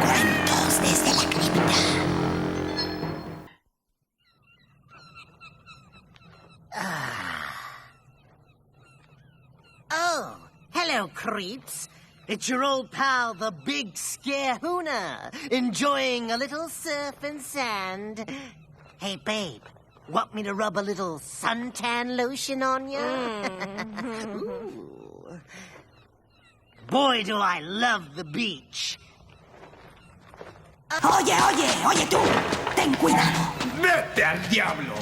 Cuentos desde la cripta. Oh, hello, creeps. It's your old pal, the Big Scarehuna, enjoying a little surf and sand. Hey, babe, want me to rub a little suntan lotion on you? Ooh. Boy, do I love the beach. Oye tú, ten cuidado. ¡Vete al diablo!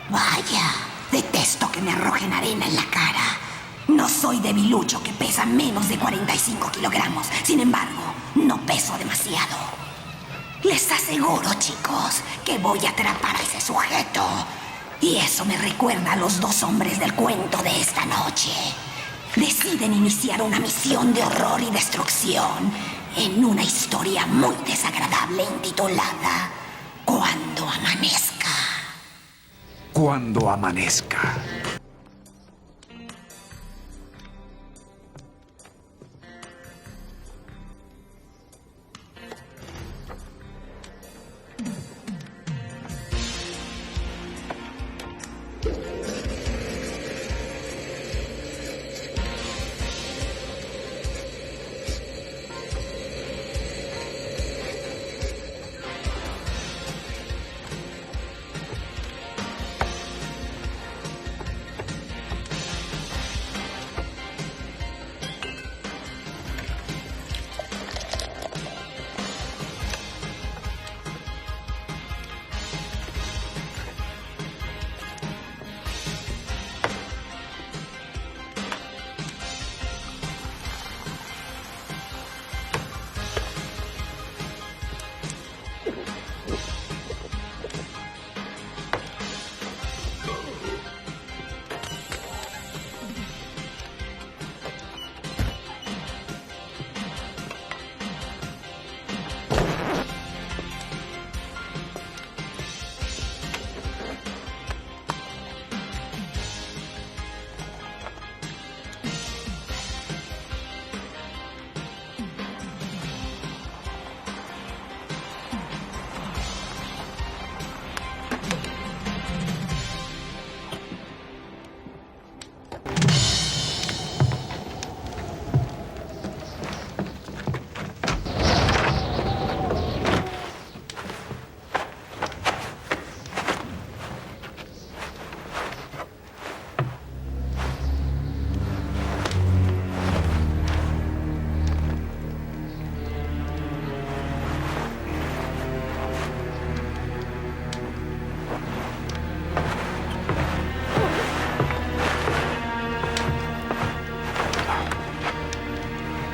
Vaya, detesto que me arrojen arena en la cara. No soy debilucho que pesa menos de 45 kilogramos. Sin embargo, no peso demasiado. Les aseguro, chicos, que voy a atrapar a ese sujeto. Y eso me recuerda a los dos hombres del cuento de esta noche. Deciden iniciar una misión de horror y destrucción en una historia muy desagradable intitulada Cuando amanezca. Cuando amanezca.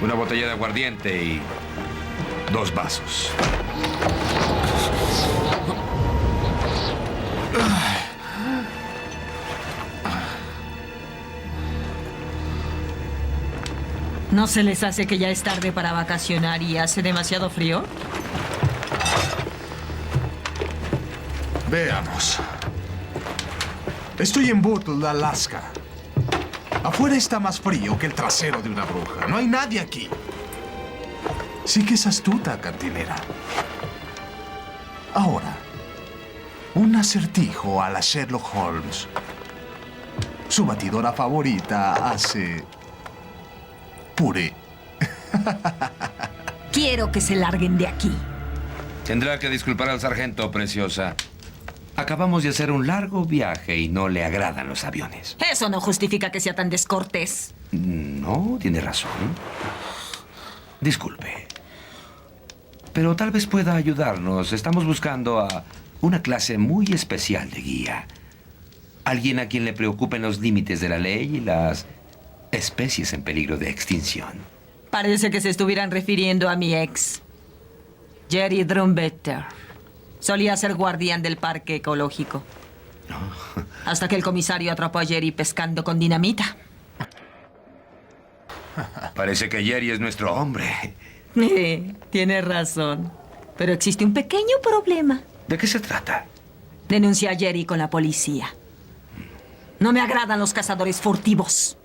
Una botella de aguardiente y 2 vasos. ¿No se les hace que ya es tarde para vacacionar y hace demasiado frío? Veamos. Estoy en Bootle, Alaska. Afuera está más frío que el trasero de una bruja. No hay nadie aquí. Sí que es astuta, cantinera. Ahora, un acertijo a la Sherlock Holmes. Su batidora favorita hace puré. Quiero que se larguen de aquí. Tendrá que disculpar al sargento, preciosa. Acabamos de hacer un largo viaje y no le agradan los aviones. Eso no justifica que sea tan descortés. No, tiene razón. Disculpe. Pero tal vez pueda ayudarnos. Estamos buscando a una clase muy especial de guía. Alguien a quien le preocupen los límites de la ley y las especies en peligro de extinción. Parece que se estuvieran refiriendo a mi ex, Jerry Drumbetter. Solía ser guardián del parque ecológico. Hasta que el comisario atrapó a Jerry pescando con dinamita. Parece que Jerry es nuestro hombre. Tiene razón. Pero existe un pequeño problema. ¿De qué se trata? Denuncié a Jerry con la policía. No me agradan los cazadores furtivos.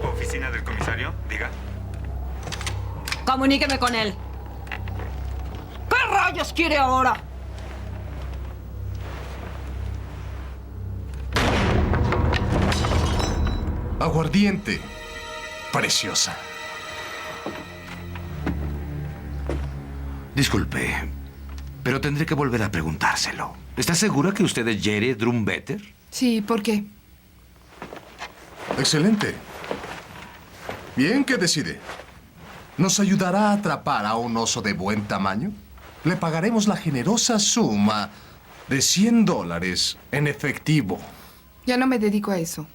Oficina del comisario, diga. Comuníqueme con él. ¿Qué rayos quiere ahora? Aguardiente. Preciosa. Disculpe, pero tendré que volver a preguntárselo. ¿Está segura que usted es Jerry Drumbetter? Sí, ¿por qué? Excelente. Bien, ¿qué decide? ¿Nos ayudará a atrapar a un oso de buen tamaño? Le pagaremos la generosa suma de $100 en efectivo. Ya no me dedico a eso.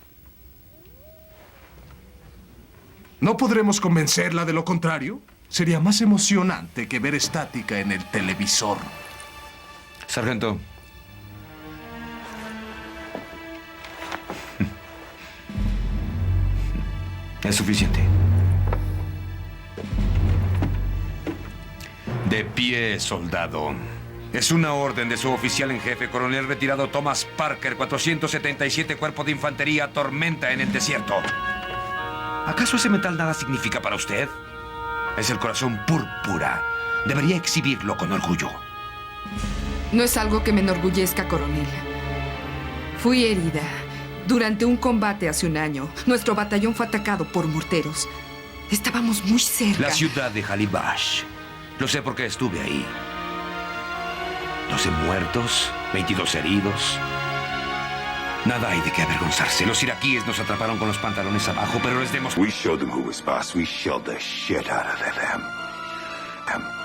¿No podremos convencerla de lo contrario? Sería más emocionante que ver estática en el televisor. Sargento. Es suficiente. De pie, soldado. Es una orden de su oficial en jefe, coronel retirado Thomas Parker, 477 Cuerpo de Infantería, Tormenta en el desierto. ¿Acaso ese metal nada significa para usted? Es el corazón púrpura. Debería exhibirlo con orgullo. No es algo que me enorgullezca, coronel. Fui herida durante un combate hace un año. Nuestro batallón fue atacado por morteros. Estábamos muy cerca. La ciudad de Halibash. Lo sé porque estuve ahí. 12 muertos, 22 heridos. Nada hay de qué avergonzarse. Los iraquíes nos atraparon con los pantalones abajo, pero les demos... We showed them who was boss. We shelled the shit out of them.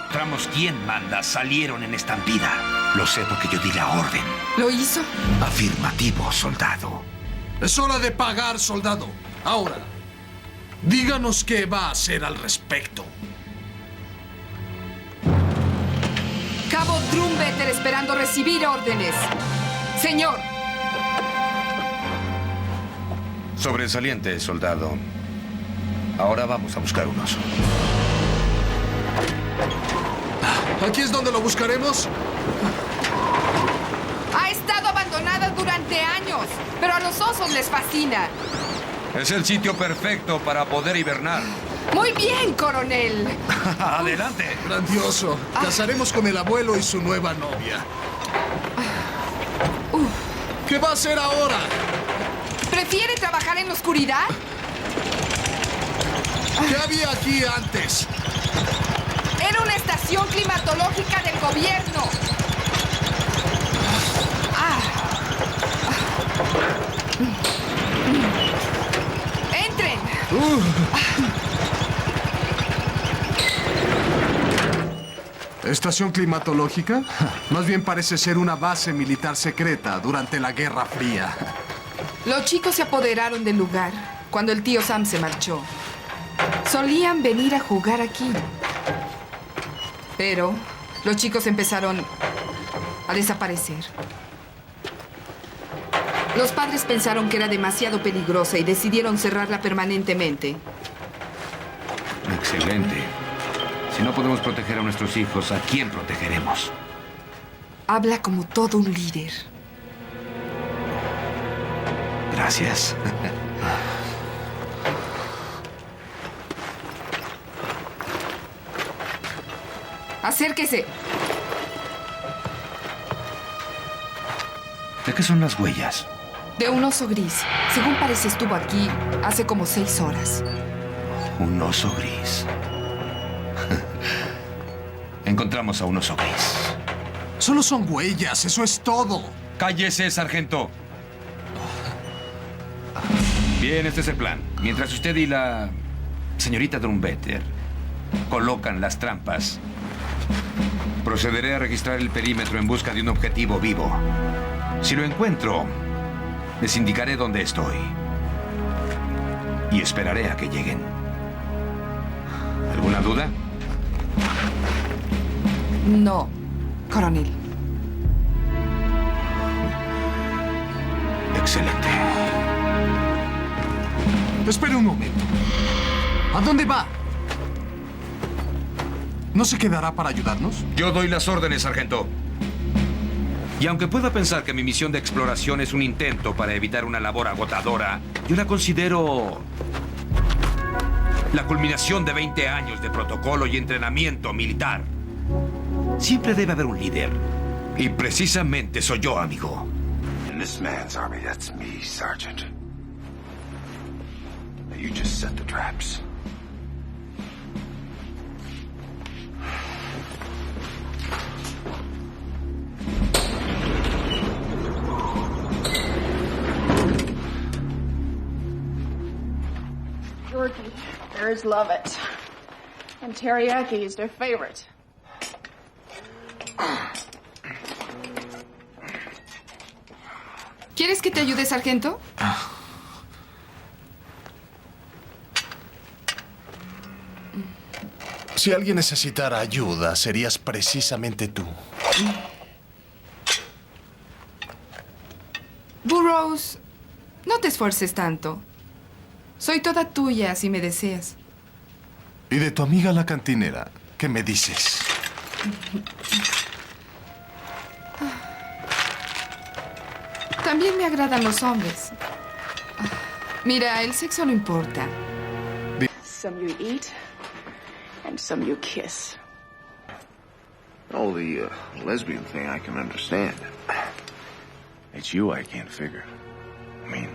Mostramos quién manda. Salieron en estampida. Lo sé porque yo di la orden. ¿Lo hizo? Afirmativo, soldado. Es hora de pagar, soldado. Ahora, díganos qué va a hacer al respecto. Cabo Drumbetter esperando recibir órdenes. Señor. Sobresaliente, soldado. Ahora vamos a buscar un oso. ¿Aquí es donde lo buscaremos? Ha estado abandonada durante años, pero a los osos les fascina. Es el sitio perfecto para poder hibernar. Muy bien, coronel. Adelante. Grandioso. Casaremos con el abuelo y su nueva novia. ¿Qué va a hacer ahora? ¿Prefiere trabajar en la oscuridad? ¿Qué había aquí antes? Era una estación climatológica del gobierno. ¡Entren! ¿Estación climatológica? Más bien parece ser una base militar secreta durante la Guerra Fría. Los chicos se apoderaron del lugar cuando el tío Sam se marchó. Solían venir a jugar aquí. Pero los chicos empezaron a desaparecer. Los padres pensaron que era demasiado peligrosa y decidieron cerrarla permanentemente. Excelente. Si no podemos proteger a nuestros hijos, ¿a quién protegeremos? Habla como todo un líder. Gracias. Acérquese. ¿De qué son las huellas? De un oso gris. Según parece, estuvo aquí hace como 6 horas. Un oso gris. Encontramos a un oso gris. Solo son huellas, eso es todo. ¡Cállese, sargento! Bien, este es el plan. Mientras usted y la señorita Drumbetter colocan las trampas, procederé a registrar el perímetro en busca de un objetivo vivo. Si lo encuentro, les indicaré dónde estoy. Y esperaré a que lleguen. ¿Alguna duda? No, coronel. Excelente. Espere un momento. ¿A dónde va? ¿No se quedará para ayudarnos? Yo doy las órdenes, sargento. Y aunque pueda pensar que mi misión de exploración es un intento para evitar una labor agotadora, yo la considero la culminación de 20 años de protocolo y entrenamiento militar. Siempre debe haber un líder. Y precisamente soy yo, amigo. In this man's army, that's me, Sergeant. You just set the traps. Georgie, bears love it. And teriyaki is their favorite. ¿Quieres que te ayude, sargento? Si alguien necesitara ayuda, serías precisamente tú. Burroughs, no te esfuerces tanto. Soy toda tuya si me deseas. Y de tu amiga la cantinera, ¿qué me dices? También me agradan los hombres. Mira, el sexo no importa. Some you eat, and some you kiss. Oh, the lesbian thing I can understand. It's you I can't figure. I mean,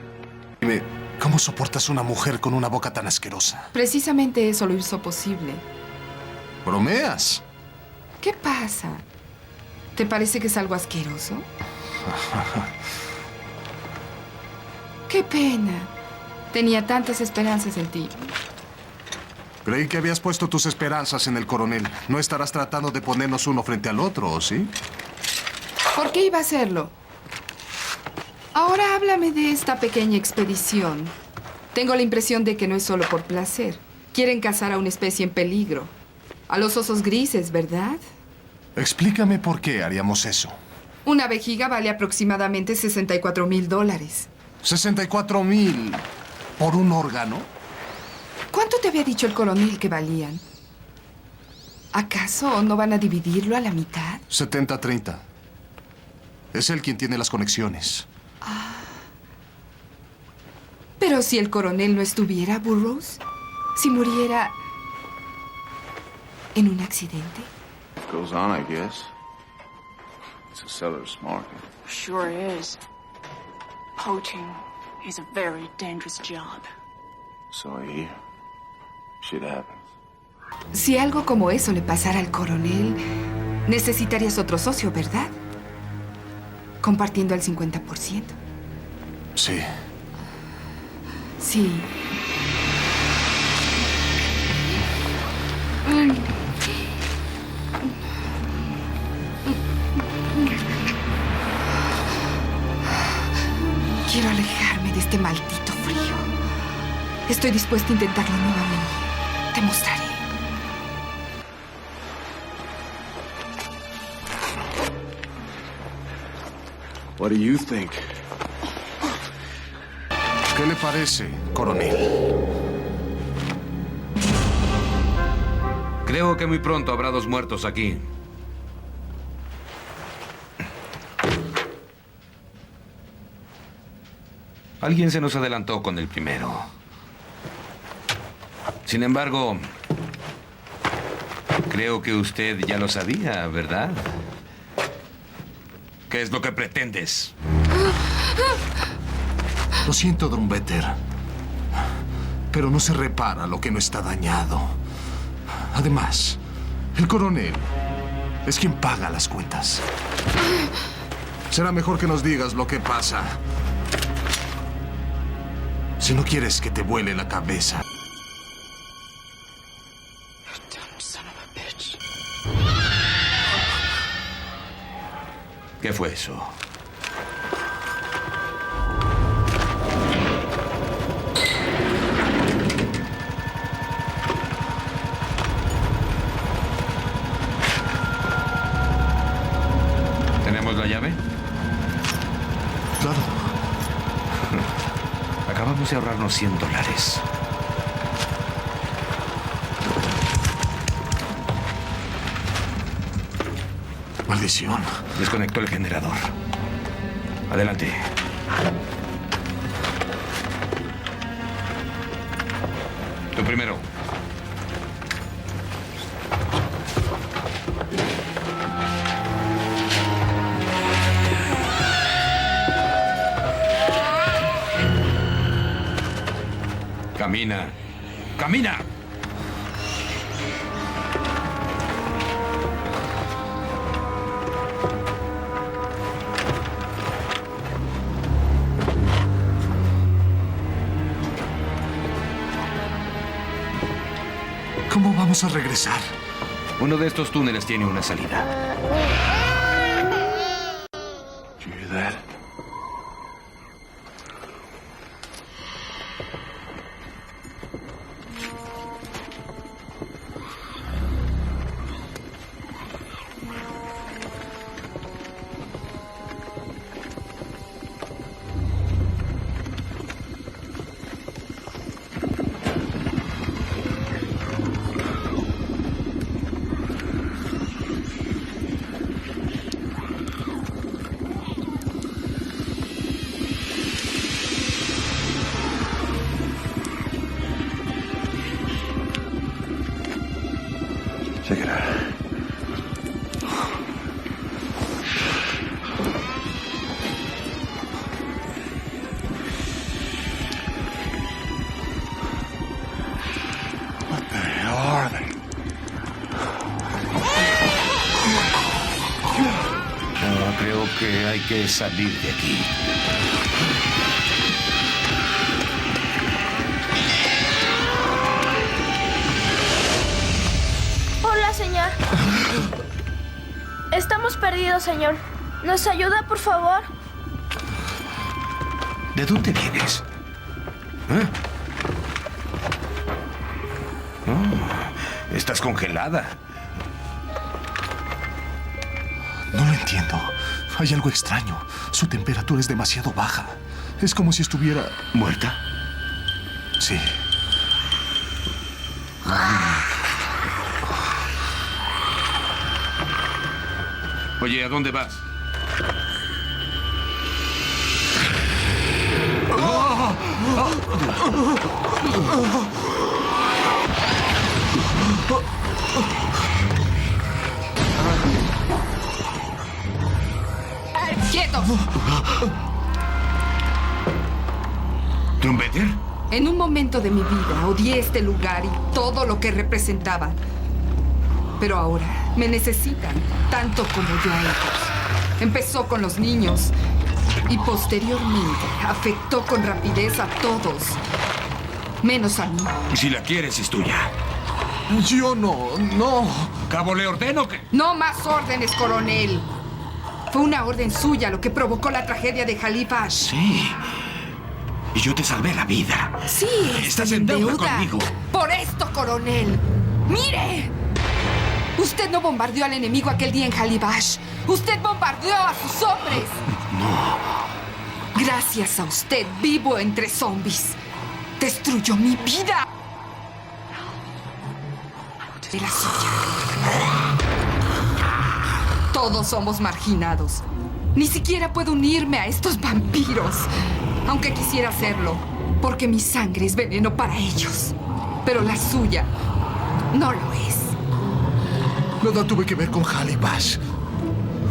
Dime, ¿cómo soportas una mujer con una boca tan asquerosa? Precisamente eso lo hizo posible. ¿Bromeas? ¿Qué pasa? ¿Te parece que es algo asqueroso? ¡Qué pena! Tenía tantas esperanzas en ti. Creí que habías puesto tus esperanzas en el coronel. No estarás tratando de ponernos uno frente al otro, ¿o sí? ¿Por qué iba a hacerlo? Ahora háblame de esta pequeña expedición. Tengo la impresión de que no es solo por placer. Quieren cazar a una especie en peligro. A los osos grises, ¿verdad? Explícame por qué haríamos eso. Una vejiga vale aproximadamente $64,000. ¿64,000 por un órgano? ¿Cuánto te había dicho el coronel que valían? ¿Acaso no van a dividirlo a la mitad? 70-30. Es él quien tiene las conexiones. Pero si el coronel no estuviera, Burroughs, si muriera en un accidente. it goes on, I guess. It's a seller's market. Sure is. Poaching is a very dangerous job. So I hear. Shit happens. Si algo como eso le pasara al coronel, necesitarías otro socio, ¿verdad? Compartiendo el 50%. Sí. Sí. Quiero alejarme de este maldito frío. Estoy dispuesta a intentarlo nuevamente. Te mostraré. What do you think? ¿Qué le parece, coronel? Creo que muy pronto habrá 2 muertos aquí. Alguien se nos adelantó con el primero. Sin embargo, creo que usted ya lo sabía, ¿verdad? ¿Qué es lo que pretendes? Lo siento, Drumbetter. Pero no se repara lo que no está dañado. Además, el coronel es quien paga las cuentas. Será mejor que nos digas lo que pasa. Si no quieres que te vuele la cabeza. Dumb son of a bitch. ¿Qué fue eso? ¿Tenemos la llave? Claro. Acabamos propuse ahorrarnos $100. Maldición. Desconectó el generador. Adelante. Tú primero. Camina. ¡Camina! ¿Cómo vamos a regresar? Uno de estos túneles tiene una salida. Did you hear that? Check it out. What the hell are they? No, creo que hay que salir de aquí. Hola, señor. Estamos perdidos, señor. ¿Nos ayuda, por favor? ¿De dónde vienes? ¿Eh? Oh, estás congelada. No lo entiendo. Hay algo extraño. Su temperatura es demasiado baja. Es como si estuviera... ¿Muerta? Sí. Oye, ¿a dónde vas? ¡Quietos! ¿Trumpeter? En un momento de mi vida odié este lugar y todo lo que representaba. Pero ahora me necesitan, tanto como yo a ellos. Empezó con los niños y posteriormente afectó con rapidez a todos, menos a mí. Si la quieres, es tuya. Yo no. Cabo, le ordeno que... No más órdenes, coronel. Fue una orden suya lo que provocó la tragedia de Halifax. Sí. Y yo te salvé la vida. Sí, Estás en deuda conmigo. Por esto, coronel. ¡Mire! Usted no bombardeó al enemigo aquel día en Halifax. Usted bombardeó a sus hombres. No. Gracias a usted, vivo entre zombies. Destruyó mi vida. De la suya. Todos somos marginados. Ni siquiera puedo unirme a estos vampiros. Aunque quisiera hacerlo, porque mi sangre es veneno para ellos. Pero la suya no lo es. Nada tuve que ver con Halifax.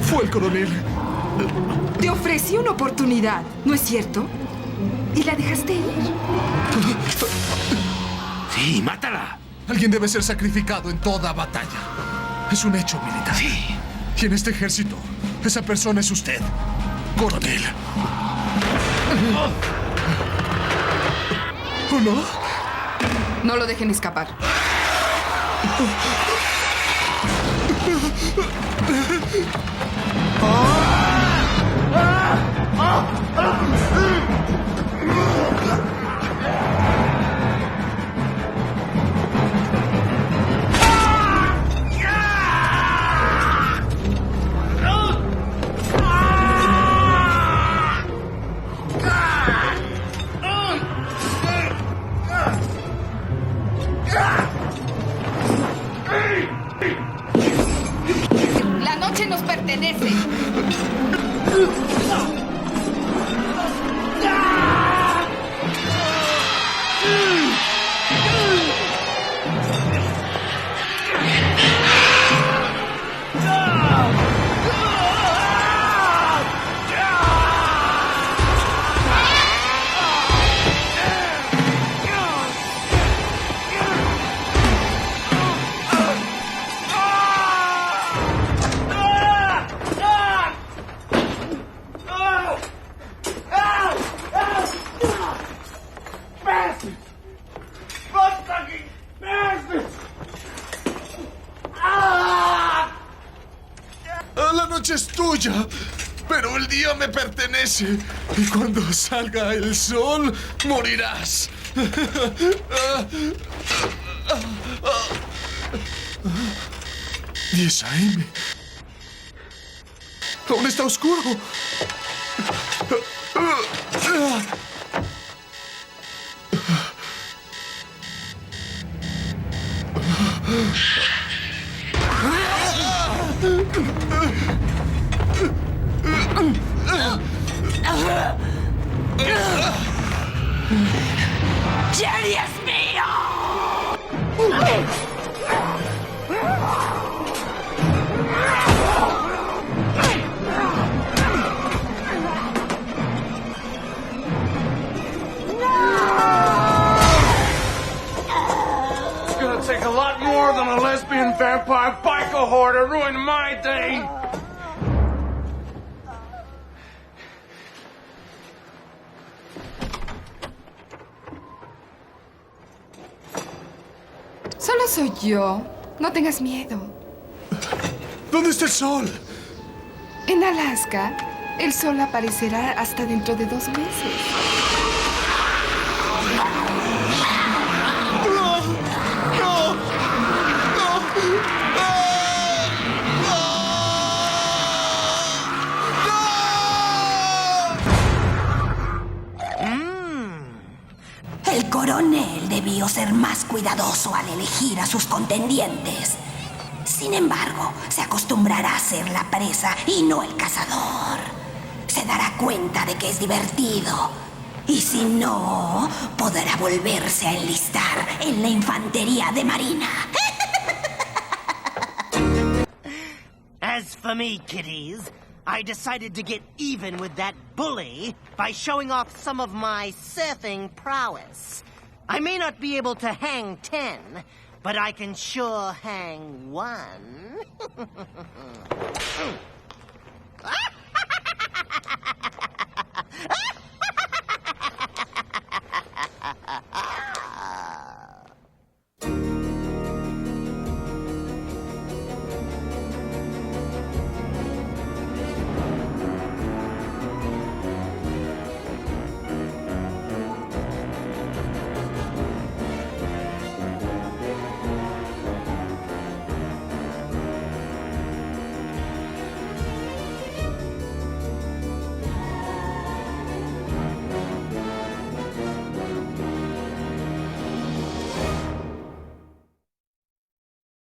Fue el coronel. Te ofrecí una oportunidad, ¿no es cierto? Y la dejaste ir. Sí, mátala. Alguien debe ser sacrificado en toda batalla. Es un hecho militar. Sí. Y en este ejército, esa persona es usted, coronel. ¿O no? No lo dejen escapar. noche es tuya, pero el día me pertenece. Y cuando salga el sol, morirás. 10 AM. Aún está oscuro. ¡Jerry es mío! It's gonna take a lot more than a lesbian vampire biker whore to ruin my day! Solo soy yo. No tengas miedo. ¿Dónde está el sol? En Alaska, el sol aparecerá hasta dentro de 2 meses. El coronel debió ser más cuidadoso al elegir a sus contendientes. Sin embargo, se acostumbrará a ser la presa y no el cazador. Se dará cuenta de que es divertido. Y si no, podrá volverse a enlistar en la infantería de marina. As for me, kiddies, I decided to get even with that bully by showing off some of my surfing prowess. I may not be able to hang 10, but I can sure hang 1.